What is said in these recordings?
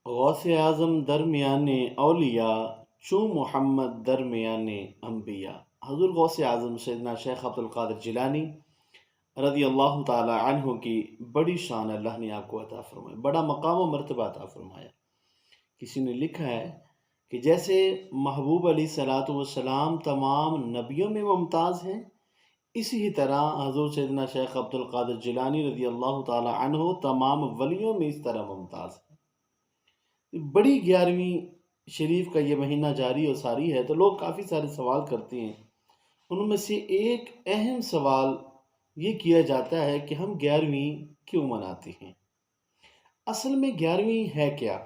غوث اعظم درمیان اولیاء چوں محمد درمیان انبیاء۔ حضور غوث اعظم سیدنا شیخ عبد القادر جیلانی رضی اللہ تعالی عنہ کی بڑی شان اللہ نے آپ کو عطا فرمائی، بڑا مقام و مرتبہ عطا فرمایا۔ کسی نے لکھا ہے کہ جیسے محبوب علیہ الصلوۃ والسلام تمام نبیوں میں ممتاز ہیں، اسی طرح حضور سیدنا شیخ عبد القادر جیلانی رضی اللہ تعالی عنہ تمام ولیوں میں اس طرح ممتاز ہیں۔ بڑی 11ویں شریف کا یہ مہینہ جاری و ساری ہے تو لوگ کافی سارے سوال کرتے ہیں۔ ان میں سے ایک اہم سوال یہ کیا جاتا ہے کہ ہم 11ویں کیوں مناتے ہیں؟ اصل میں 11ویں ہے کیا؟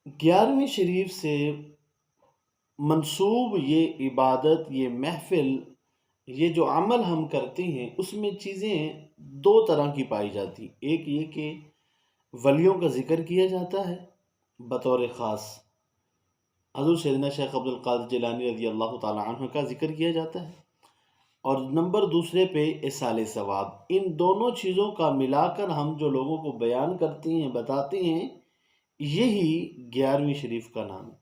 11ویں شریف سے منسوب یہ عبادت، یہ محفل، یہ جو عمل ہم کرتے ہیں اس میں چیزیں دو طرح کی پائی جاتی۔ ایک یہ کہ ولیوں کا ذکر کیا جاتا ہے بطور خاص، حضور سیدنا شیخ عبد القادر جیلانی رضی اللہ تعالی عنہ کا ذکر کیا جاتا ہے، اور نمبر دوسرے پہ اصال ثواب۔ ان دونوں چیزوں کا ملا کر ہم جو لوگوں کو بیان کرتے ہیں، بتاتے ہیں، یہی 11ویں شریف کا نام ہے۔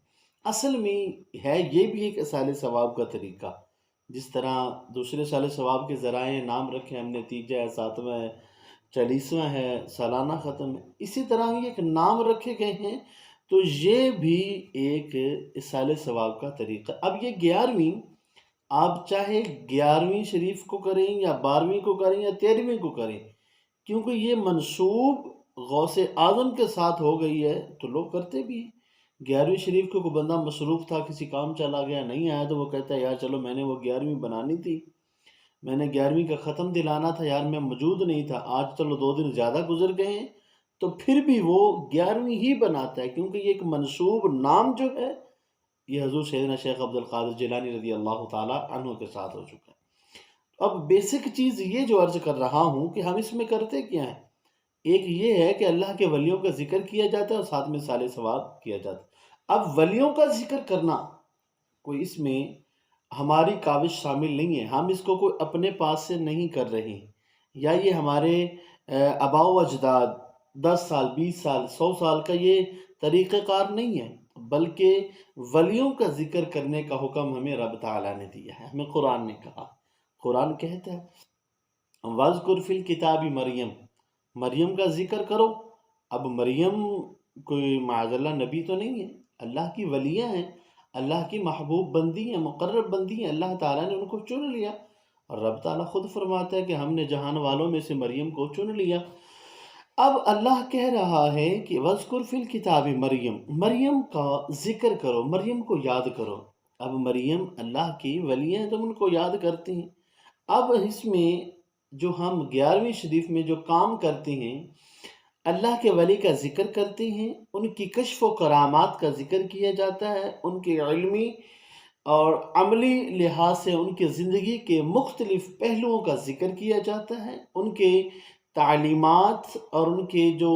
اصل میں ہے یہ بھی ایک اصال ثواب کا طریقہ، جس طرح دوسرے اصال ثواب کے ذرائع نام رکھے ہم نے، تیجا ہے، ساتواں ہے، 40واں ہے، سالانہ ختم ہے، اسی طرح یہ ایک نام رکھے گئے ہیں، تو یہ بھی ایک اصال ثواب کا طریقہ۔ اب یہ 11ویں آپ چاہے 11ویں شریف کو کریں یا 12ویں کو کریں یا 13ویں کو کریں، کیونکہ یہ منسوب غوث اعظم کے ساتھ ہو گئی ہے تو لوگ کرتے بھی ہیں۔ 11ویں شریف کو کوئی بندہ مصروف تھا، کسی کام چلا گیا، نہیں آیا، تو وہ کہتا ہے یار چلو میں نے وہ 11ویں بنانی تھی، میں نے 11ویں کا ختم دلانا تھا، یار میں موجود نہیں تھا، آج چلو 2 دن زیادہ گزر گئے ہیں، تو پھر بھی وہ 11ویں ہی بناتا ہے، کیونکہ یہ ایک منسوب نام جو ہے یہ حضور سیدنا شیخ عبد القادر جیلانی رضی اللہ تعالی عنہ کے ساتھ ہو چکا ہے۔ اب بیسک چیز یہ جو عرض کر رہا ہوں کہ ہم اس میں کرتے کیا ہیں، ایک یہ ہے کہ اللہ کے ولیوں کا ذکر کیا جاتا ہے اور ساتھ میں صالح ثواب کیا جاتا ہے۔ اب ولیوں کا ذکر کرنا کوئی اس میں ہماری کاوش شامل نہیں ہے، ہم اس کو کوئی اپنے پاس سے نہیں کر رہے ہیں، یا یہ ہمارے آباء و اجداد 10 سال 20 سال 100 سال کا یہ طریقہ کار نہیں ہے، بلکہ ولیوں کا ذکر کرنے کا حکم ہمیں رب تعالیٰ نے دیا ہے، ہمیں قرآن نے کہا۔ قرآن کہتا ہے وَاذْكُرْ فِي الْكِتَابِ مریم، مریم کا ذکر کرو۔ اب مریم کوئی معاذ اللہ نبی تو نہیں ہے، اللہ کی ولیہ ہیں، اللہ کی محبوب بندی ہیں، مقرب بندی ہیں، اللہ تعالیٰ نے ان کو چن لیا، اور رب تعالیٰ خود فرماتا ہے کہ ہم نے جہان والوں میں سے مریم کو چن لیا۔ اب اللہ کہہ رہا ہے کہ وَاذْكُرْ فِي الْكِتَابِ مریم، مریم کا ذکر کرو، مریم کو یاد کرو۔ اب مریم اللہ کی ولی ہیں تو ان کو یاد کرتے ہیں۔ اب اس میں جو ہم 11ویں شریف میں جو کام کرتے ہیں، اللہ کے ولی کا ذکر کرتے ہیں، ان کی کشف و کرامات کا ذکر کیا جاتا ہے، ان کے علمی اور عملی لحاظ سے ان کی زندگی کے مختلف پہلوؤں کا ذکر کیا جاتا ہے، ان کے تعلیمات اور ان کے جو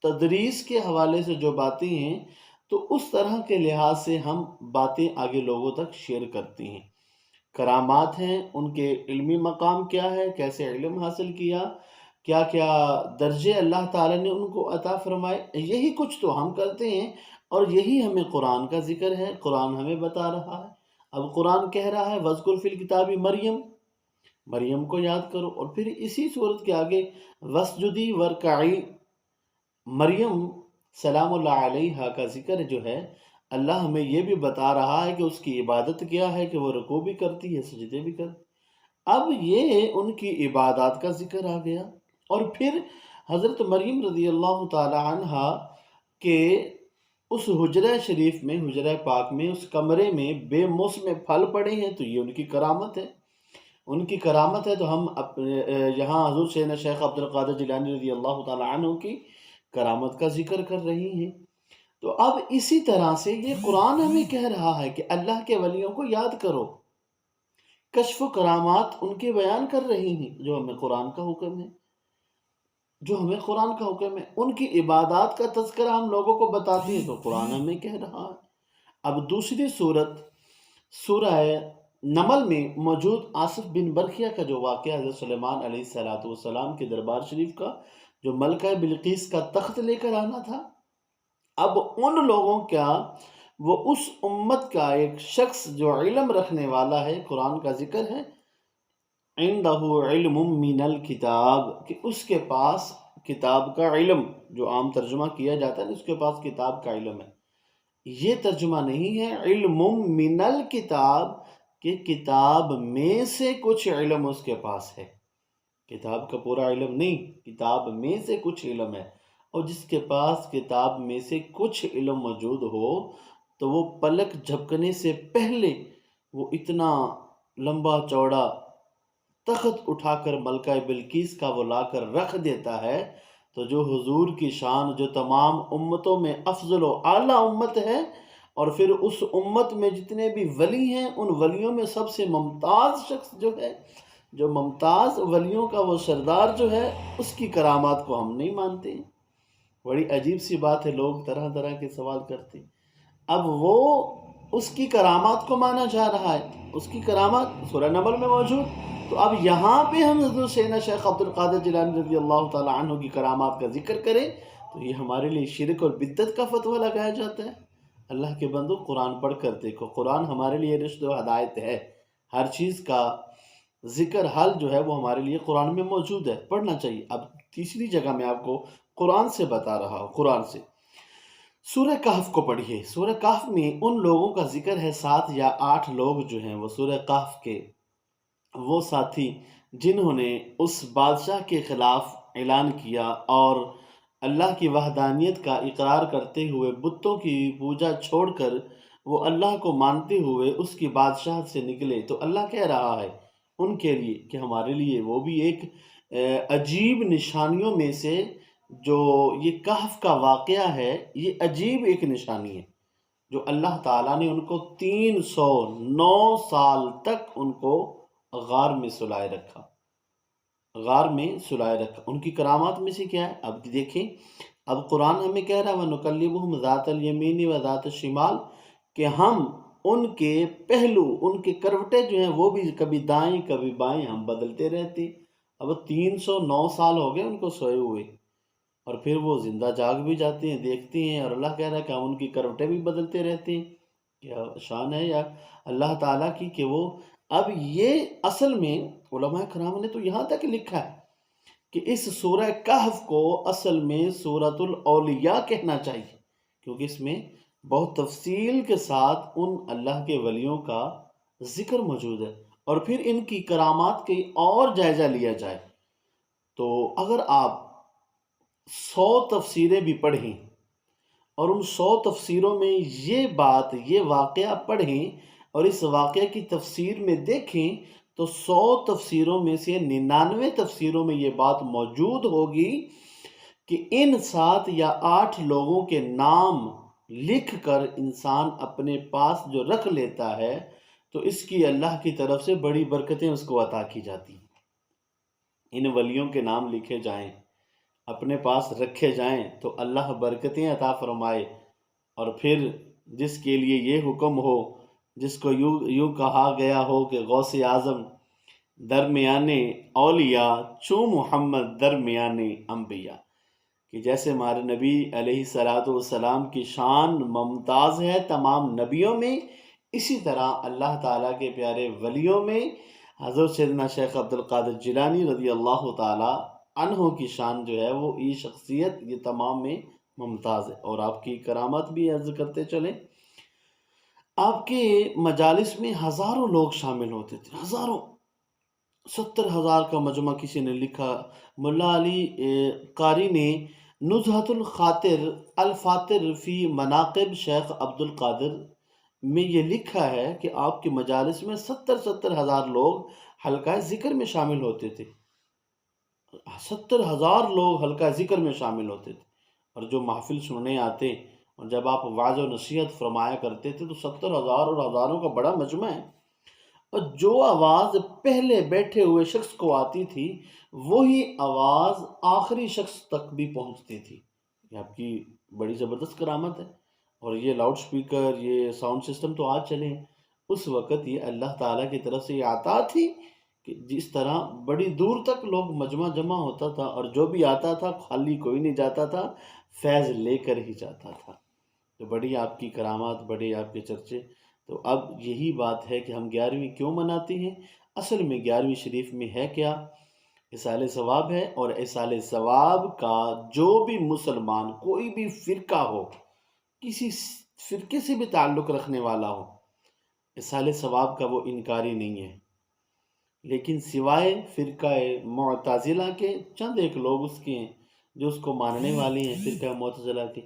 تدریس کے حوالے سے جو باتیں ہیں، تو اس طرح کے لحاظ سے ہم باتیں آگے لوگوں تک شیئر کرتے ہیں۔ کرامات ہیں، ان کے علمی مقام کیا ہے، کیسے علم حاصل کیا، کیا کیا درجے اللہ تعالیٰ نے ان کو عطا فرمائے، یہی کچھ تو ہم کرتے ہیں، اور یہی ہمیں قرآن کا ذکر ہے، قرآن ہمیں بتا رہا ہے۔ اب قرآن کہہ رہا ہے وَاذْكُرْ فِي الْكِتَابِ مریم، مریم کو یاد کرو، اور پھر اسی صورت کے آگے وَاسْجُدِي وَارْكَعِي، مریم سلام اللہ علیہا کا ذکر جو ہے، اللہ ہمیں یہ بھی بتا رہا ہے کہ اس کی عبادت کیا ہے، کہ وہ رکوع بھی کرتی ہے، سجدے بھی کرتی۔ اب یہ ان کی عبادات کا ذکر آ گیا، اور پھر حضرت مریم رضی اللہ تعالی عنہ کے اس حجرہ شریف میں، حجرہ پاک میں، اس کمرے میں بے موسم پھل پڑے ہیں، تو یہ ان کی کرامت ہے، ان کی کرامت ہے۔ تو ہم یہاں حضور سیدنا شیخ عبد القادر جیلانی رضی اللہ تعالی عنہ کی کرامت کا ذکر کر رہی ہیں۔ تو اب اسی طرح سے یہ قرآن ہمیں کہہ رہا ہے کہ اللہ کے ولیوں کو یاد کرو، کشف و کرامات ان کے بیان کر رہی ہیں، جو ہمیں قرآن کا حکم ہے، جو ہمیں قرآن کا حکم ہے، ان کی عبادات کا تذکرہ ہم لوگوں کو بتاتی ہیں، تو قرآن ہمیں کہہ رہا ہے۔ اب دوسری صورت سورہ نمل میں موجود آصف بن برخیہ کا جو واقعہ حضرت سلیمان علیہ السلام کے دربار شریف کا، جو ملکہ بلقیس کا تخت لے کر آنا تھا، اب ان لوگوں کا، وہ اس امت کا ایک شخص جو علم رکھنے والا ہے، قرآن کا ذکر ہے، عندہ علم من الکتاب، کہ اس کے پاس کتاب کا علم، جو عام ترجمہ کیا جاتا ہے اس کے پاس کتاب کا علم ہے، یہ ترجمہ نہیں ہے علم من الکتاب کہ کتاب میں سے کچھ علم اس کے پاس ہے، کتاب کا پورا علم نہیں، کتاب میں سے کچھ علم ہے۔ اور جس کے پاس کتاب میں سے کچھ علم موجود ہو تو وہ پلک جھپکنے سے پہلے وہ اتنا لمبا چوڑا تخت اٹھا کر ملکہ بلقیس کا وہ لا کر رکھ دیتا ہے، تو جو حضور کی شان، جو تمام امتوں میں افضل و اعلیٰ امت ہے، اور پھر اس امت میں جتنے بھی ولی ہیں ان ولیوں میں سب سے ممتاز شخص جو ہے، جو ممتاز ولیوں کا وہ سردار جو ہے، اس کی کرامات کو ہم نہیں مانتے۔ بڑی عجیب سی بات ہے، لوگ طرح طرح کے سوال کرتے ہیں۔ اب وہ اس کی کرامات کو مانا جا رہا ہے، اس کی کرامات سورہ نمل میں موجود، تو اب یہاں پہ ہم حضرت سیدنا شیخ عبد القادر جیلانی رضی اللہ تعالیٰ عنہ کی کرامات کا ذکر کریں تو یہ ہمارے لیے شرک اور بدعت کا فتویٰ لگایا جاتا ہے۔ اللہ کے بندو، قرآن پڑھ کر دیکھو، قرآن ہمارے لیے رشد و ہدایت ہے، ہر چیز کا ذکر حل جو ہے وہ ہمارے لیے قرآن میں موجود ہے، پڑھنا چاہیے۔ اب تیسری جگہ میں آپ کو قرآن سے بتا رہا ہوں، قرآن سے سورہ کہف کو پڑھیے۔ سورہ کہف میں ان لوگوں کا ذکر ہے، 7 یا 8 لوگ جو ہیں وہ سورہ کہف کے وہ ساتھی جنہوں نے اس بادشاہ کے خلاف اعلان کیا اور اللہ کی وحدانیت کا اقرار کرتے ہوئے بتوں کی پوجا چھوڑ کر وہ اللہ کو مانتے ہوئے اس کی بادشاہت سے نکلے، تو اللہ کہہ رہا ہے ان کے لیے کہ ہمارے لیے وہ بھی ایک عجیب نشانیوں میں سے جو یہ کہف کا واقعہ ہے، یہ عجیب ایک نشانی ہے جو اللہ تعالیٰ نے ان کو 309 سال تک ان کو غار میں سلائے رکھا، غار میں سلائے رکھا۔ ان کی کرامات میں سے کیا ہے؟ اب دیکھیں، اب قرآن ہمیں کہہ رہا ہے وَنُقَلِّبُهُمْ ذَاتَ الْيَمِينِ وَذَاتَ الشِّمَالِ، کہ ہم ان کے پہلو، ان کے کروٹیں جو ہیں وہ بھی کبھی دائیں کبھی بائیں ہم بدلتے رہتے۔ اب 309 سال ہو گئے ان کو سوئے ہوئے، اور پھر وہ زندہ جاگ بھی جاتے ہیں، دیکھتے ہیں، اور اللہ کہہ رہا ہے کہ ہم ان کی کروٹیں بھی بدلتے رہتے ہیں۔ کیا شان ہے یا اللہ تعالیٰ کی کہ وہ، اب یہ اصل میں علماء کرام نے تو یہاں تک لکھا ہے کہ اس سورہ کہف کو اصل میں سورۃ الاولیاء کہنا چاہیے، کیونکہ اس میں بہت تفصیل کے ساتھ ان اللہ کے ولیوں کا ذکر موجود ہے، اور پھر ان کی کرامات کی اور جائزہ لیا جائے تو اگر آپ 100 تفسیریں بھی پڑھیں اور ان 100 تفسیروں میں یہ بات، یہ واقعہ پڑھیں اور اس واقعہ کی تفسیر میں دیکھیں تو 100 تفسیروں میں سے 99 تفسیروں میں یہ بات موجود ہوگی کہ ان 7 یا 8 لوگوں کے نام لکھ کر انسان اپنے پاس جو رکھ لیتا ہے تو اس کی اللہ کی طرف سے بڑی برکتیں اس کو عطا کی جاتی ہیں۔ ان ولیوں کے نام لکھے جائیں، اپنے پاس رکھے جائیں تو اللہ برکتیں عطا فرمائے، اور پھر جس کے لیے یہ حکم ہو، جس کو یوں کہا گیا ہو کہ غوث اعظم درمیانے اولیاء چوں محمد درمیانے انبیاء، کہ جیسے ہمارے نبی علیہ السلام کی شان ممتاز ہے تمام نبیوں میں، اسی طرح اللہ تعالیٰ کے پیارے ولیوں میں حضرت سیدنا شیخ عبد القادر جیلانی رضی اللہ تعالیٰ عنہ کی شان جو ہے وہ، یہ شخصیت یہ تمام میں ممتاز ہے۔ اور آپ کی کرامات بھی عرض کرتے چلیں، آپ کے مجالس میں ہزاروں لوگ شامل ہوتے تھے، ہزاروں، 70,000 کا مجمع کسی نے لکھا۔ ملا علی قاری نے نزہۃ الخاطر الفاتر فی مناقب شیخ عبد القادر میں یہ لکھا ہے کہ آپ کے مجالس میں 70,000 لوگ حلقہ ذکر میں شامل ہوتے تھے، 70,000 لوگ حلقہ ذکر میں شامل ہوتے تھے، اور جو محفل سننے آتے اور جب آپ وعظ و نصیحت فرمایا کرتے تھے تو 70,000 اور ہزاروں کا بڑا مجمع ہے، اور جو آواز پہلے بیٹھے ہوئے شخص کو آتی تھی وہی آواز آخری شخص تک بھی پہنچتی تھی۔ یہ آپ کی بڑی زبردست کرامت ہے۔ اور یہ لاؤڈ سپیکر، یہ ساؤنڈ سسٹم تو آج چلے ہیں، اس وقت یہ اللہ تعالیٰ کی طرف سے یہ عطا تھی کہ جس طرح بڑی دور تک لوگ مجمع جمع ہوتا تھا اور جو بھی آتا تھا خالی کوئی نہیں جاتا تھا، فیض لے کر ہی جاتا تھا۔ تو بڑی آپ کی کرامات، بڑے آپ کے چرچے۔ تو اب یہی بات ہے کہ ہم 11ویں کیوں مناتے ہیں؟ اصل میں 11ویں شریف میں ہے کیا؟ اِصالِ ثواب ہے، اور اِصالِ ثواب کا جو بھی مسلمان کوئی بھی فرقہ ہو، کسی فرقے سے بھی تعلق رکھنے والا ہو، اِصالِ ثواب کا وہ انکاری نہیں ہے۔ لیکن سوائے فرقہ معتزلہ کے چند ایک لوگ اس کے ہیں جو اس کو ماننے والے ہیں، فرقہ معتزلہ کے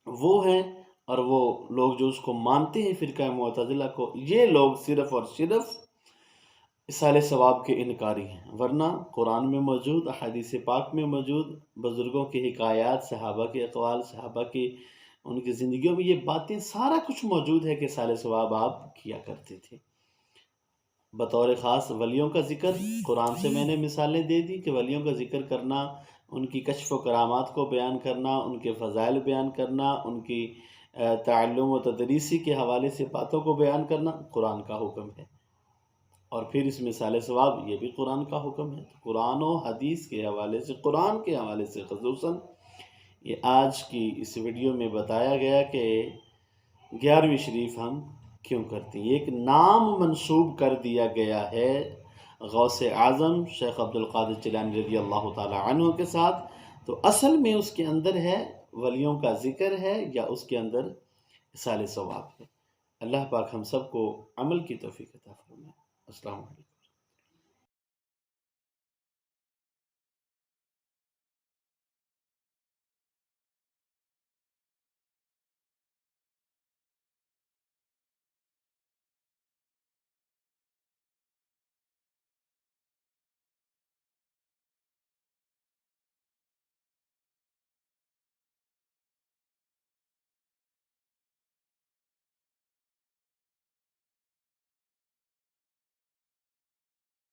وہ ہیں، اور وہ لوگ جو اس کو مانتے ہیں فرقہ معتزلہ کو، یہ لوگ صرف اور صرف اِصالِ ثواب کے انکاری ہیں۔ ورنہ قرآن میں موجود، احادیث پاک میں موجود، بزرگوں کی حکایات، صحابہ کے اقوال، صحابہ کی ان کی زندگیوں میں یہ باتیں سارا کچھ موجود ہے کہ اِصالِ ثواب آپ کیا کرتے تھے۔ بطور خاص ولیوں کا ذکر، قرآن سے میں نے مثالیں دے دی کہ ولیوں کا ذکر کرنا، ان کی کشف و کرامات کو بیان کرنا، ان کے فضائل بیان کرنا، ان کی تعلم و تدریسی کے حوالے سے باتوں کو بیان کرنا قرآن کا حکم ہے۔ اور پھر اس مثال ثواب، یہ بھی قرآن کا حکم ہے۔ قرآن و حدیث کے حوالے سے، قرآن کے حوالے سے خصوصاً یہ آج کی اس ویڈیو میں بتایا گیا کہ 11ویں شریف ہم کیوں کرتے ہیں۔ ایک نام منسوب کر دیا گیا ہے غوث اعظم شیخ عبد القادر جیلانی رضی اللہ تعالی عنہ کے ساتھ، تو اصل میں اس کے اندر ہے ولیوں کا ذکر ہے یا اس کے اندر اِصالِ ثواب ہے۔ اللہ پاک ہم سب کو عمل کی توفیق عطا فرمائے۔ السلام علیکم۔